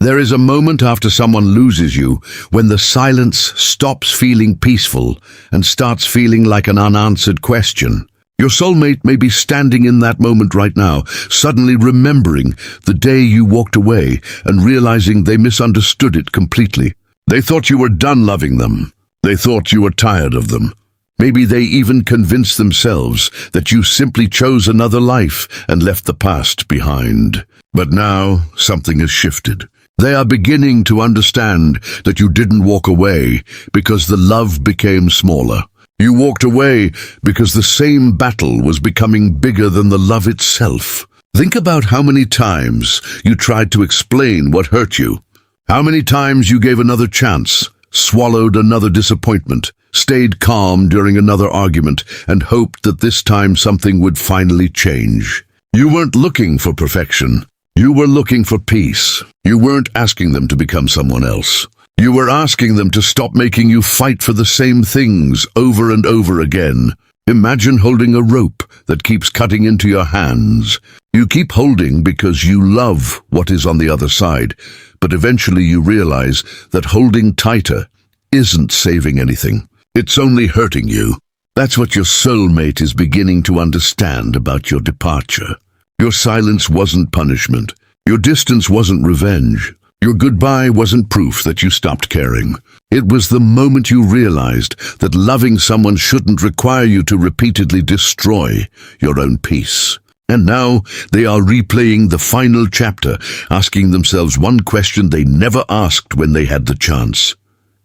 There is a moment after someone loses you when the silence stops feeling peaceful and starts feeling like an unanswered question. Your soulmate may be standing in that moment right now, suddenly remembering the day you walked away and realizing they misunderstood it completely. They thought you were done loving them. They thought you were tired of them. Maybe they even convinced themselves that you simply chose another life and left the past behind. But now something has shifted. They are beginning to understand that you didn't walk away because the love became smaller. You walked away because the same battle was becoming bigger than the love itself. Think about how many times you tried to explain what hurt you. How many times you gave another chance, swallowed another disappointment, stayed calm during another argument, and hoped that this time something would finally change. You weren't looking for perfection. You were looking for peace. You weren't asking them to become someone else. You were asking them to stop making you fight for the same things over and over again. Imagine holding a rope that keeps cutting into your hands. You keep holding because you love what is on the other side, but eventually you realize that holding tighter isn't saving anything. It's only hurting you. That's what your soulmate is beginning to understand about your departure. Your silence wasn't punishment. Your distance wasn't revenge. Your goodbye wasn't proof that you stopped caring. It was the moment you realized that loving someone shouldn't require you to repeatedly destroy your own peace. And now they are replaying the final chapter, asking themselves one question they never asked when they had the chance.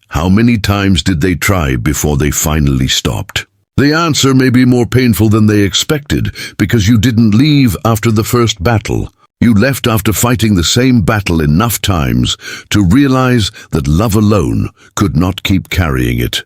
How many times did they try before they finally stopped? The answer may be more painful than they expected because you didn't leave after the first battle. You left after fighting the same battle enough times to realize that love alone could not keep carrying it.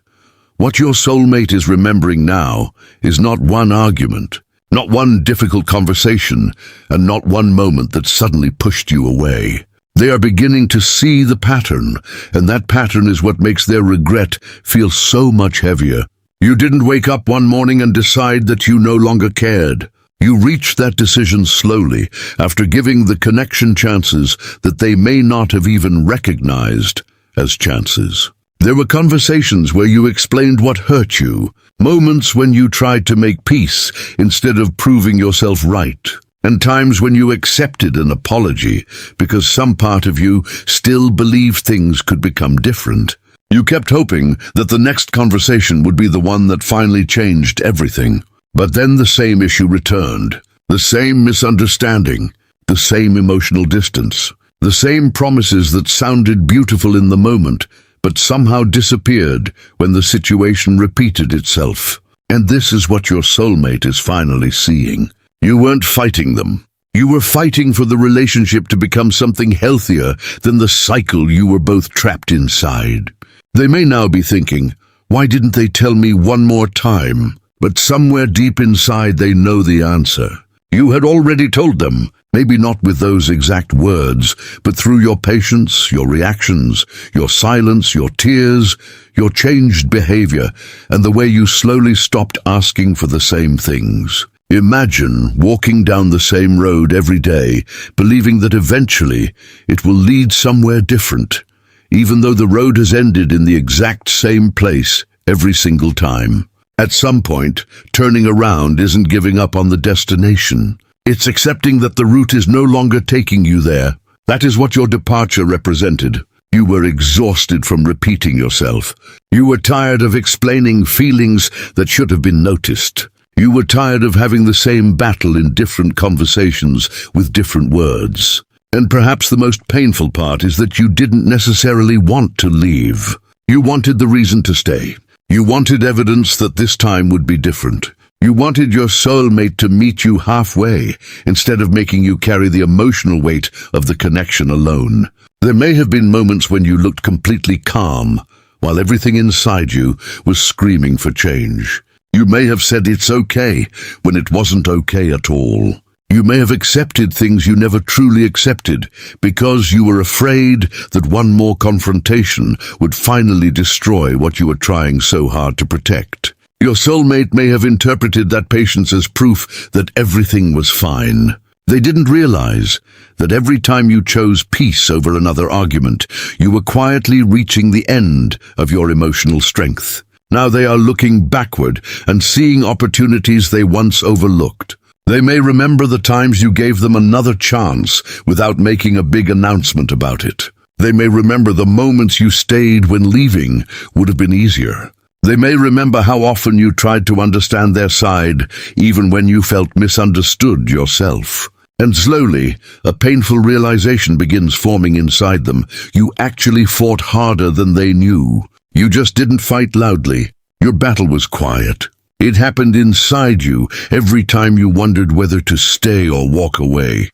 What your soulmate is remembering now is not one argument, not one difficult conversation, and not one moment that suddenly pushed you away. They are beginning to see the pattern, and that pattern is what makes their regret feel so much heavier. You didn't wake up one morning and decide that you no longer cared. You reached that decision slowly, after giving the connection chances that they may not have even recognized as chances. There were conversations where you explained what hurt you, moments when you tried to make peace instead of proving yourself right, and times when you accepted an apology because some part of you still believed things could become different. You kept hoping that the next conversation would be the one that finally changed everything. But then the same issue returned, the same misunderstanding, the same emotional distance, the same promises that sounded beautiful in the moment, but somehow disappeared when the situation repeated itself. And this is what your soulmate is finally seeing. You weren't fighting them. You were fighting for the relationship to become something healthier than the cycle you were both trapped inside. They may now be thinking, why didn't they tell me one more time? But somewhere deep inside they know the answer. You had already told them, maybe not with those exact words, but through your patience, your reactions, your silence, your tears, your changed behavior, and the way you slowly stopped asking for the same things. Imagine walking down the same road every day, believing that eventually it will lead somewhere different, even though the road has ended in the exact same place every single time. At some point, turning around isn't giving up on the destination. It's accepting that the route is no longer taking you there. That is what your departure represented. You were exhausted from repeating yourself. You were tired of explaining feelings that should have been noticed. You were tired of having the same battle in different conversations with different words. And perhaps the most painful part is that you didn't necessarily want to leave. You wanted the reason to stay. You wanted evidence that this time would be different. You wanted your soulmate to meet you halfway, instead of making you carry the emotional weight of the connection alone. There may have been moments when you looked completely calm, while everything inside you was screaming for change. You may have said it's okay when it wasn't okay at all. You may have accepted things you never truly accepted because you were afraid that one more confrontation would finally destroy what you were trying so hard to protect. Your soulmate may have interpreted that patience as proof that everything was fine. They didn't realize that every time you chose peace over another argument, you were quietly reaching the end of your emotional strength. Now they are looking backward and seeing opportunities they once overlooked. They may remember the times you gave them another chance without making a big announcement about it. They may remember the moments you stayed when leaving would have been easier. They may remember how often you tried to understand their side, even when you felt misunderstood yourself. And slowly, a painful realization begins forming inside them. You actually fought harder than they knew. You just didn't fight loudly. Your battle was quiet. It happened inside you every time you wondered whether to stay or walk away.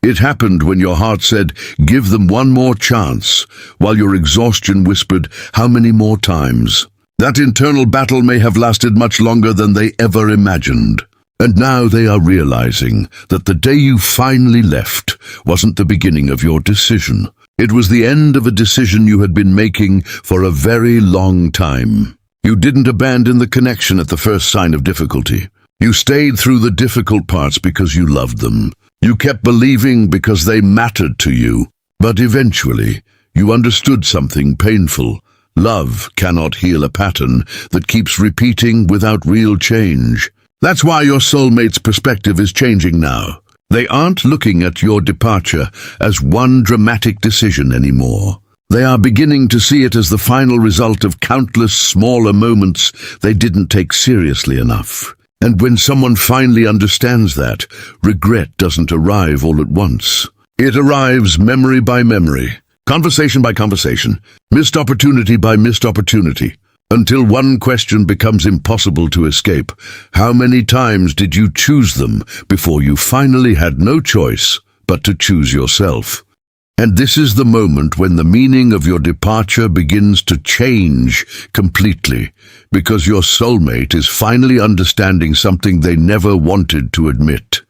It happened when your heart said, "Give them one more chance," while your exhaustion whispered, "How many more times?" That internal battle may have lasted much longer than they ever imagined. And now they are realizing that the day you finally left wasn't the beginning of your decision. It was the end of a decision you had been making for a very long time. You didn't abandon the connection at the first sign of difficulty. You stayed through the difficult parts because you loved them. You kept believing because they mattered to you. But eventually, you understood something painful. Love cannot heal a pattern that keeps repeating without real change. That's why your soulmate's perspective is changing now. They aren't looking at your departure as one dramatic decision anymore. They are beginning to see it as the final result of countless smaller moments they didn't take seriously enough. And when someone finally understands that, regret doesn't arrive all at once. It arrives memory by memory, conversation by conversation, missed opportunity by missed opportunity, until one question becomes impossible to escape. How many times did you choose them before you finally had no choice but to choose yourself? And this is the moment when the meaning of your departure begins to change completely, because your soulmate is finally understanding something they never wanted to admit.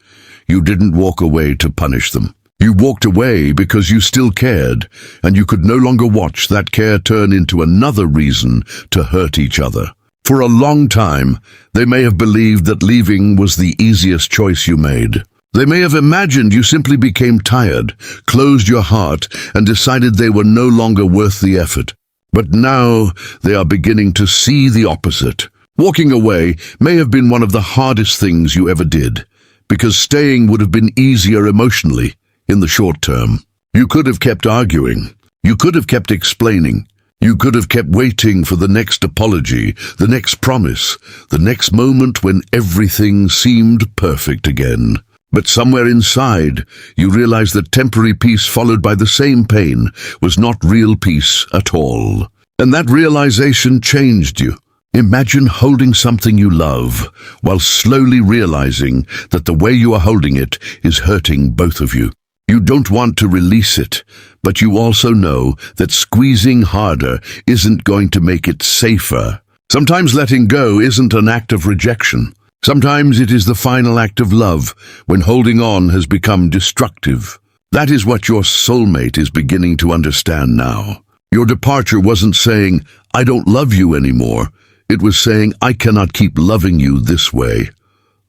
You didn't walk away to punish them. You walked away because you still cared, and you could no longer watch that care turn into another reason to hurt each other. For a long time, they may have believed that leaving was the easiest choice you made. They may have imagined you simply became tired, closed your heart, and decided they were no longer worth the effort. But now they are beginning to see the opposite. Walking away may have been one of the hardest things you ever did, because staying would have been easier emotionally in the short term. You could have kept arguing. You could have kept explaining. You could have kept waiting for the next apology, the next promise, the next moment when everything seemed perfect again. But somewhere inside, you realized that temporary peace followed by the same pain was not real peace at all. And that realization changed you. Imagine holding something you love while slowly realizing that the way you are holding it is hurting both of you. You don't want to release it, but you also know that squeezing harder isn't going to make it safer. Sometimes letting go isn't an act of rejection. Sometimes it is the final act of love when holding on has become destructive. That is what your soulmate is beginning to understand now. Your departure wasn't saying, "I don't love you anymore." It was saying, "I cannot keep loving you this way."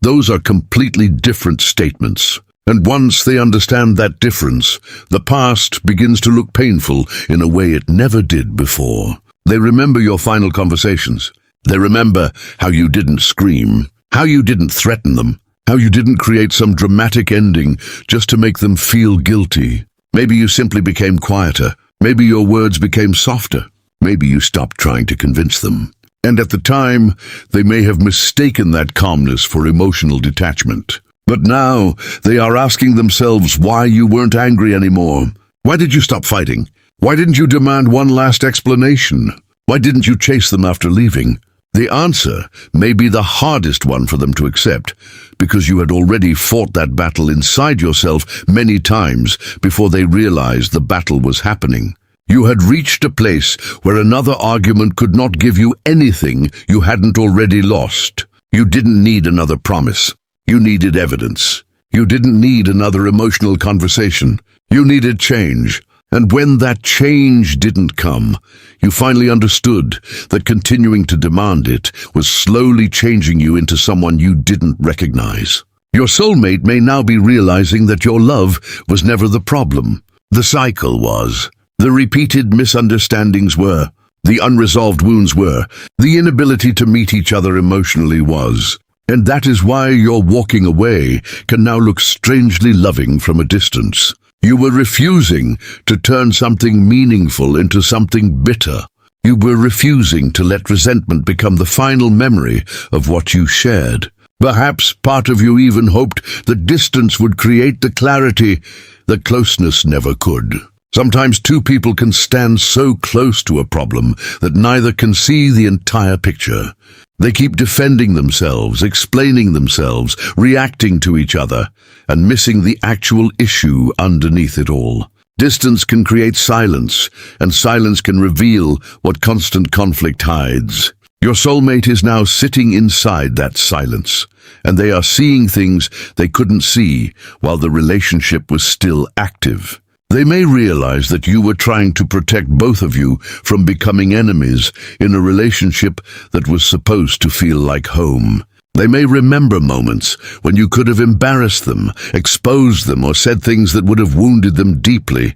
Those are completely different statements. And once they understand that difference, the past begins to look painful in a way it never did before. They remember your final conversations. They remember how you didn't scream, how you didn't threaten them, how you didn't create some dramatic ending just to make them feel guilty. Maybe you simply became quieter. Maybe your words became softer. Maybe you stopped trying to convince them. And at the time, they may have mistaken that calmness for emotional detachment. But now, they are asking themselves why you weren't angry anymore. Why did you stop fighting? Why didn't you demand one last explanation? Why didn't you chase them after leaving? The answer may be the hardest one for them to accept, because you had already fought that battle inside yourself many times before they realized the battle was happening. You had reached a place where another argument could not give you anything you hadn't already lost. You didn't need another promise. You needed evidence. You didn't need another emotional conversation. You needed change. And when that change didn't come, you finally understood that continuing to demand it was slowly changing you into someone you didn't recognize. Your soulmate may now be realizing that your love was never the problem. The cycle was. The repeated misunderstandings were. The unresolved wounds were. The inability to meet each other emotionally was. And that is why your walking away can now look strangely loving from a distance. You were refusing to turn something meaningful into something bitter. You were refusing to let resentment become the final memory of what you shared. Perhaps part of you even hoped that distance would create the clarity that closeness never could. Sometimes two people can stand so close to a problem that neither can see the entire picture. They keep defending themselves, explaining themselves, reacting to each other, and missing the actual issue underneath it all. Distance can create silence, and silence can reveal what constant conflict hides. Your soulmate is now sitting inside that silence, and they are seeing things they couldn't see while the relationship was still active. They may realize that you were trying to protect both of you from becoming enemies in a relationship that was supposed to feel like home. They may remember moments when you could have embarrassed them, exposed them, or said things that would have wounded them deeply,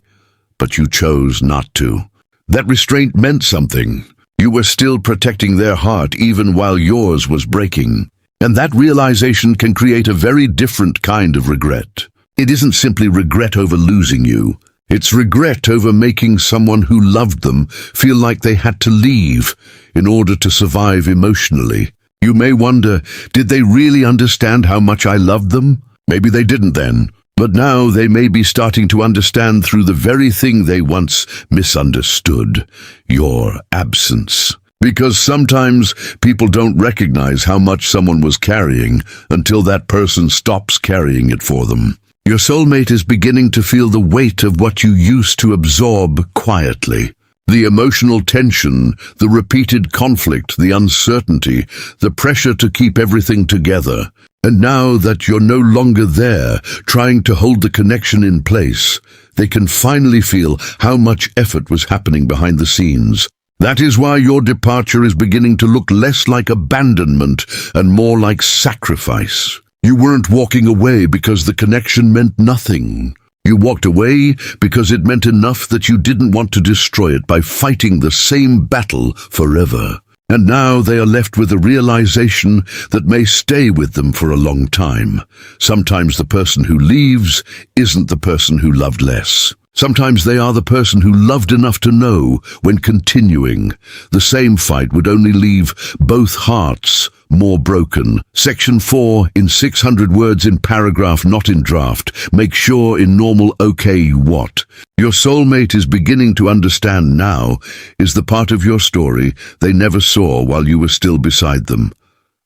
but you chose not to. That restraint meant something. You were still protecting their heart even while yours was breaking. And that realization can create a very different kind of regret. It isn't simply regret over losing you. It's regret over making someone who loved them feel like they had to leave in order to survive emotionally. You may wonder, did they really understand how much I loved them? Maybe they didn't then. But now they may be starting to understand through the very thing they once misunderstood, your absence. Because sometimes people don't recognize how much someone was carrying until that person stops carrying it for them. Your soulmate is beginning to feel the weight of what you used to absorb quietly. The emotional tension, the repeated conflict, the uncertainty, the pressure to keep everything together. And now that you're no longer there, trying to hold the connection in place, they can finally feel how much effort was happening behind the scenes. That is why your departure is beginning to look less like abandonment and more like sacrifice. You weren't walking away because the connection meant nothing. You walked away because it meant enough that you didn't want to destroy it by fighting the same battle forever. And now they are left with a realization that may stay with them for a long time. Sometimes the person who leaves isn't the person who loved less. Sometimes they are the person who loved enough to know when continuing. The same fight would only leave both hearts more broken. Section 4 in 600 words in paragraph, not in draft. Make sure in normal okay what. Your soulmate is beginning to understand now is the part of your story they never saw while you were still beside them.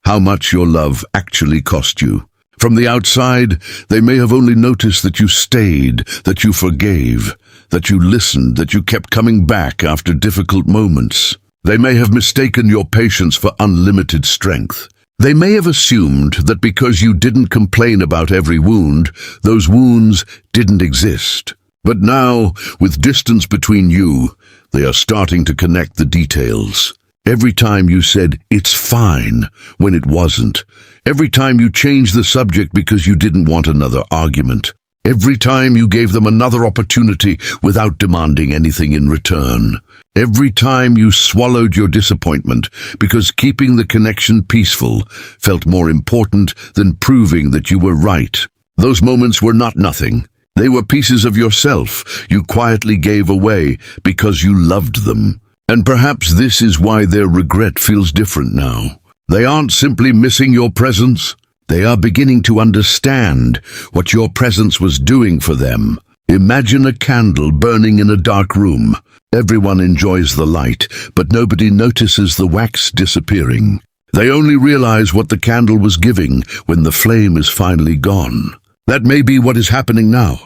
How much your love actually cost you. From the outside, they may have only noticed that you stayed, that you forgave, that you listened, that you kept coming back after difficult moments. They may have mistaken your patience for unlimited strength. They may have assumed that because you didn't complain about every wound, those wounds didn't exist. But now, with distance between you, they are starting to connect the details. Every time you said, "It's fine," when it wasn't. Every time you changed the subject because you didn't want another argument. Every time you gave them another opportunity without demanding anything in return. Every time you swallowed your disappointment because keeping the connection peaceful felt more important than proving that you were right. Those moments were not nothing. They were pieces of yourself you quietly gave away because you loved them. And perhaps this is why their regret feels different now. They aren't simply missing your presence. They are beginning to understand what your presence was doing for them. Imagine a candle burning in a dark room. Everyone enjoys the light, but nobody notices the wax disappearing. They only realize what the candle was giving when the flame is finally gone. That may be what is happening now.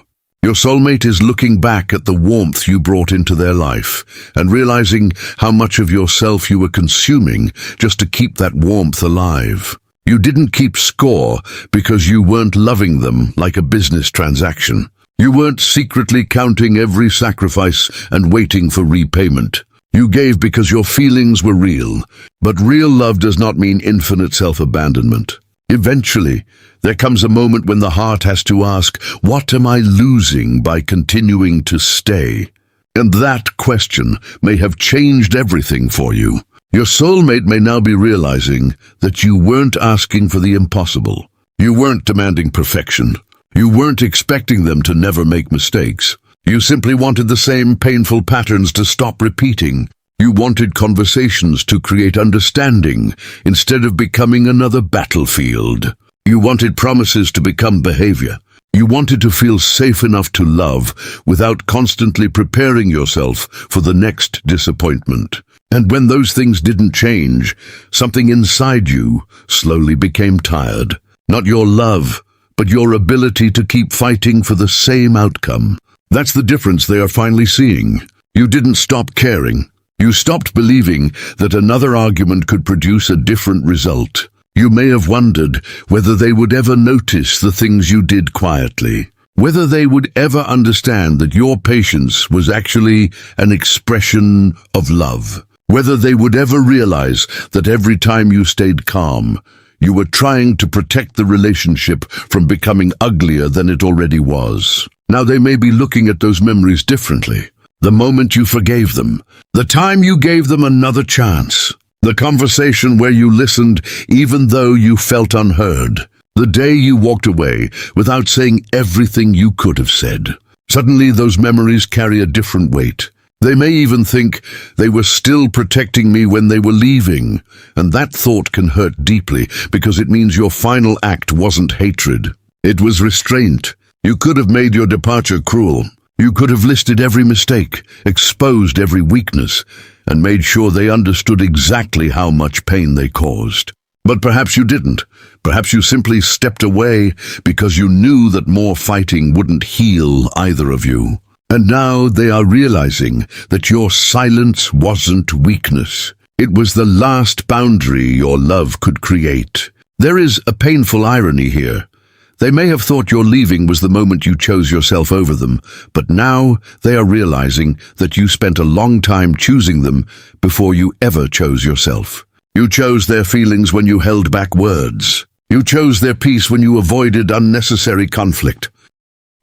Your soulmate is looking back at the warmth you brought into their life and realizing how much of yourself you were consuming just to keep that warmth alive. You didn't keep score because you weren't loving them like a business transaction. You weren't secretly counting every sacrifice and waiting for repayment. You gave because your feelings were real, but real love does not mean infinite self-abandonment. Eventually, there comes a moment when the heart has to ask, what am I losing by continuing to stay? And that question may have changed everything for you. Your soulmate may now be realizing that you weren't asking for the impossible. You weren't demanding perfection. You weren't expecting them to never make mistakes. You simply wanted the same painful patterns to stop repeating. You wanted conversations to create understanding instead of becoming another battlefield. You wanted promises to become behavior. You wanted to feel safe enough to love without constantly preparing yourself for the next disappointment. And when those things didn't change, something inside you slowly became tired. Not your love, but your ability to keep fighting for the same outcome. That's the difference they are finally seeing. You didn't stop caring. You stopped believing that another argument could produce a different result. You may have wondered whether they would ever notice the things you did quietly, whether they would ever understand that your patience was actually an expression of love, whether they would ever realize that every time you stayed calm, you were trying to protect the relationship from becoming uglier than it already was. Now they may be looking at those memories differently. The moment you forgave them, the time you gave them another chance, the conversation where you listened even though you felt unheard, the day you walked away without saying everything you could have said. Suddenly those memories carry a different weight. They may even think they were still protecting me when they were leaving, and that thought can hurt deeply because it means your final act wasn't hatred. It was restraint. You could have made your departure cruel. You could have listed every mistake, exposed every weakness, and made sure they understood exactly how much pain they caused. But perhaps you didn't. Perhaps you simply stepped away because you knew that more fighting wouldn't heal either of you. And now they are realizing that your silence wasn't weakness. It was the last boundary your love could create. There is a painful irony here. They may have thought your leaving was the moment you chose yourself over them, but now they are realizing that you spent a long time choosing them before you ever chose yourself. You chose their feelings when you held back words. You chose their peace when you avoided unnecessary conflict.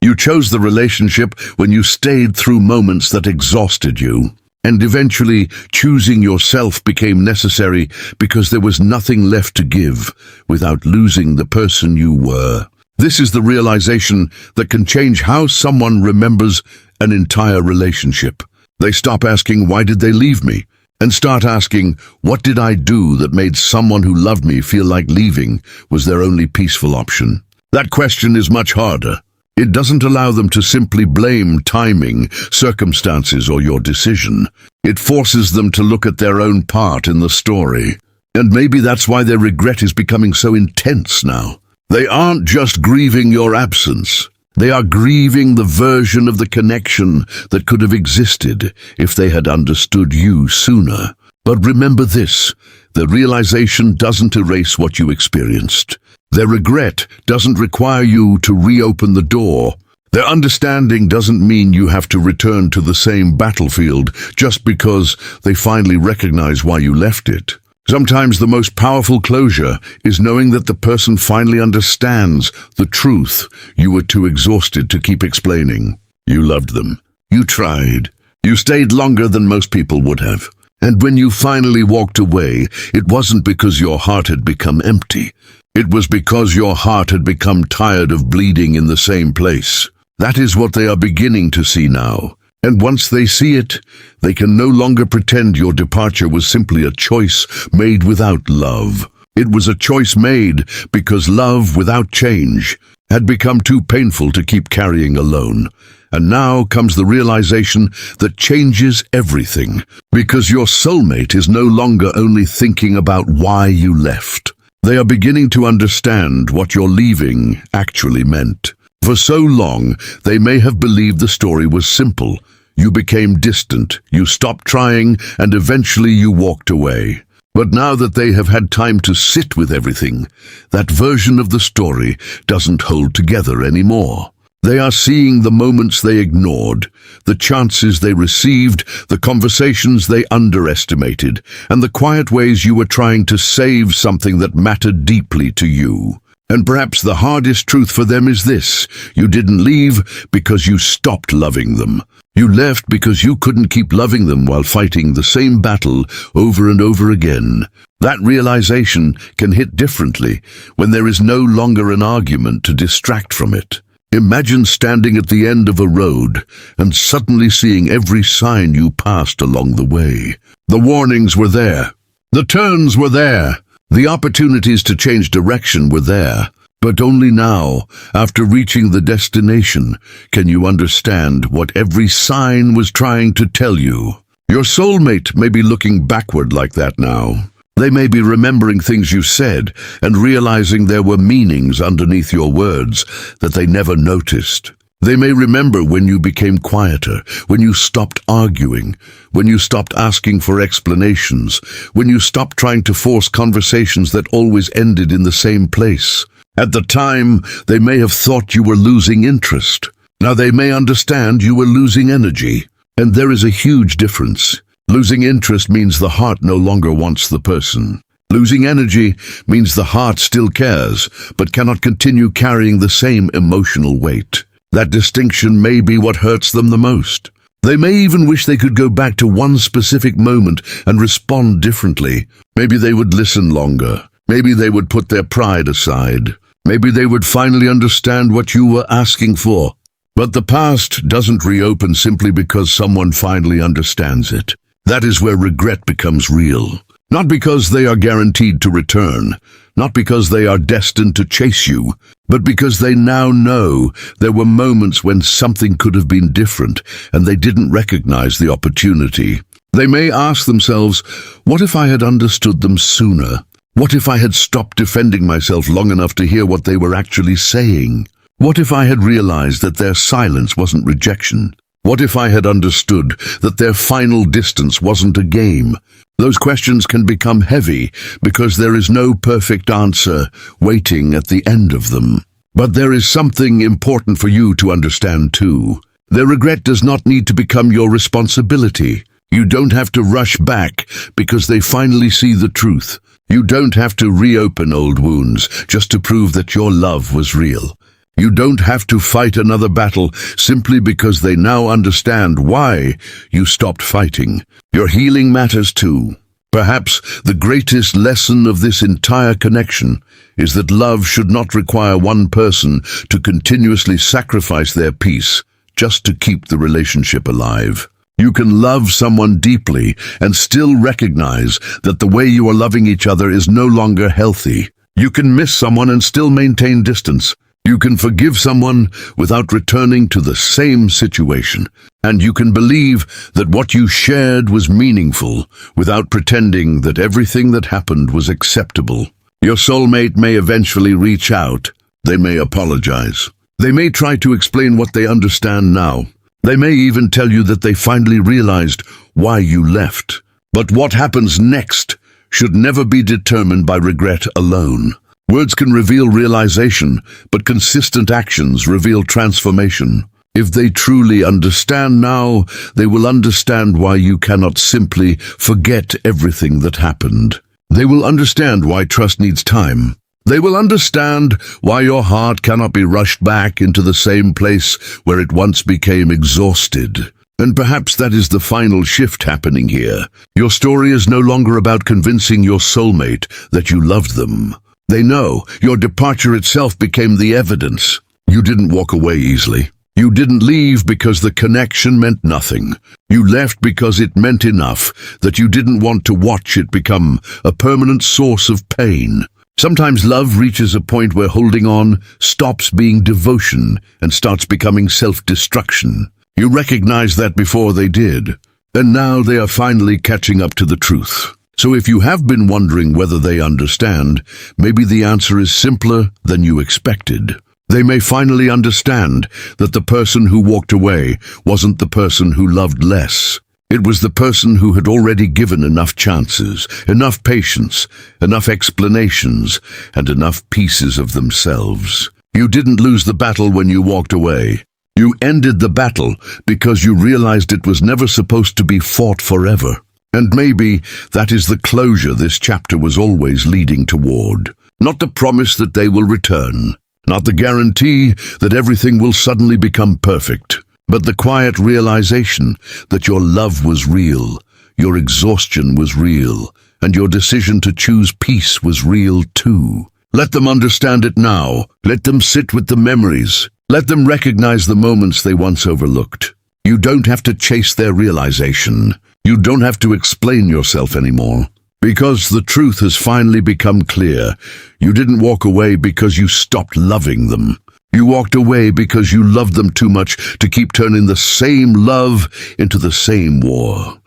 You chose the relationship when you stayed through moments that exhausted you. And eventually, choosing yourself became necessary because there was nothing left to give without losing the person you were. This is the realization that can change how someone remembers an entire relationship. They stop asking, why did they leave me? And start asking, what did I do that made someone who loved me feel like leaving was their only peaceful option? That question is much harder. It doesn't allow them to simply blame timing, circumstances, or your decision. It forces them to look at their own part in the story. And maybe that's why their regret is becoming so intense now. They aren't just grieving your absence. They are grieving the version of the connection that could have existed if they had understood you sooner. But remember this, the realization doesn't erase what you experienced. Their regret doesn't require you to reopen the door. Their understanding doesn't mean you have to return to the same battlefield just because they finally recognize why you left it. Sometimes the most powerful closure is knowing that the person finally understands the truth you were too exhausted to keep explaining. You loved them. You tried. You stayed longer than most people would have. And when you finally walked away, it wasn't because your heart had become empty. It was because your heart had become tired of bleeding in the same place. That is what they are beginning to see now. And once they see it, they can no longer pretend your departure was simply a choice made without love. It was a choice made because love without change had become too painful to keep carrying alone. And now comes the realization that changes everything, because your soulmate is no longer only thinking about why you left. They are beginning to understand what your leaving actually meant. For so long, they may have believed the story was simple. You became distant, you stopped trying, and eventually you walked away. But now that they have had time to sit with everything, that version of the story doesn't hold together anymore. They are seeing the moments they ignored, the chances they received, the conversations they underestimated, and the quiet ways you were trying to save something that mattered deeply to you. And perhaps the hardest truth for them is this: you didn't leave because you stopped loving them. You left because you couldn't keep loving them while fighting the same battle over and over again. That realization can hit differently when there is no longer an argument to distract from it. Imagine standing at the end of a road and suddenly seeing every sign you passed along the way. The warnings were there. The turns were there. The opportunities to change direction were there. But only now, after reaching the destination, can you understand what every sign was trying to tell you. Your soulmate may be looking backward like that now. They may be remembering things you said and realizing there were meanings underneath your words that they never noticed. They may remember when you became quieter, when you stopped arguing, when you stopped asking for explanations, when you stopped trying to force conversations that always ended in the same place. At the time, they may have thought you were losing interest. Now they may understand you were losing energy. And there is a huge difference. Losing interest means the heart no longer wants the person. Losing energy means the heart still cares, but cannot continue carrying the same emotional weight. That distinction may be what hurts them the most. They may even wish they could go back to one specific moment and respond differently. Maybe they would listen longer. Maybe they would put their pride aside. Maybe they would finally understand what you were asking for. But the past doesn't reopen simply because someone finally understands it. That is where regret becomes real. Not because they are guaranteed to return, not because they are destined to chase you, but because they now know there were moments when something could have been different and they didn't recognize the opportunity. They may ask themselves, what if I had understood them sooner? What if I had stopped defending myself long enough to hear what they were actually saying? What if I had realized that their silence wasn't rejection? What if I had understood that their final distance wasn't a game? Those questions can become heavy because there is no perfect answer waiting at the end of them. But there is something important for you to understand too. Their regret does not need to become your responsibility. You don't have to rush back because they finally see the truth. You don't have to reopen old wounds just to prove that your love was real. You don't have to fight another battle simply because they now understand why you stopped fighting. Your healing matters too. Perhaps the greatest lesson of this entire connection is that love should not require one person to continuously sacrifice their peace just to keep the relationship alive. You can love someone deeply and still recognize that the way you are loving each other is no longer healthy. You can miss someone and still maintain distance. You can forgive someone without returning to the same situation. And you can believe that what you shared was meaningful without pretending that everything that happened was acceptable. Your soulmate may eventually reach out. They may apologize. They may try to explain what they understand now. They may even tell you that they finally realized why you left. But what happens next should never be determined by regret alone. Words can reveal realization, but consistent actions reveal transformation. If they truly understand now, they will understand why you cannot simply forget everything that happened. They will understand why trust needs time. They will understand why your heart cannot be rushed back into the same place where it once became exhausted. And perhaps that is the final shift happening here. Your story is no longer about convincing your soulmate that you loved them. They know your departure itself became the evidence. You didn't walk away easily. You didn't leave because the connection meant nothing. You left because it meant enough that you didn't want to watch it become a permanent source of pain. Sometimes love reaches a point where holding on stops being devotion and starts becoming self-destruction. You recognized that before they did, and now they are finally catching up to the truth. So if you have been wondering whether they understand, maybe the answer is simpler than you expected. They may finally understand that the person who walked away wasn't the person who loved less. It was the person who had already given enough chances, enough patience, enough explanations, and enough pieces of themselves. You didn't lose the battle when you walked away. You ended the battle because you realized it was never supposed to be fought forever. And maybe that is the closure this chapter was always leading toward. Not the promise that they will return, not the guarantee that everything will suddenly become perfect, but the quiet realization that your love was real, your exhaustion was real, and your decision to choose peace was real too. Let them understand it now. Let them sit with the memories. Let them recognize the moments they once overlooked. You don't have to chase their realization. You don't have to explain yourself anymore. Because the truth has finally become clear. You didn't walk away because you stopped loving them. You walked away because you loved them too much to keep turning the same love into the same war.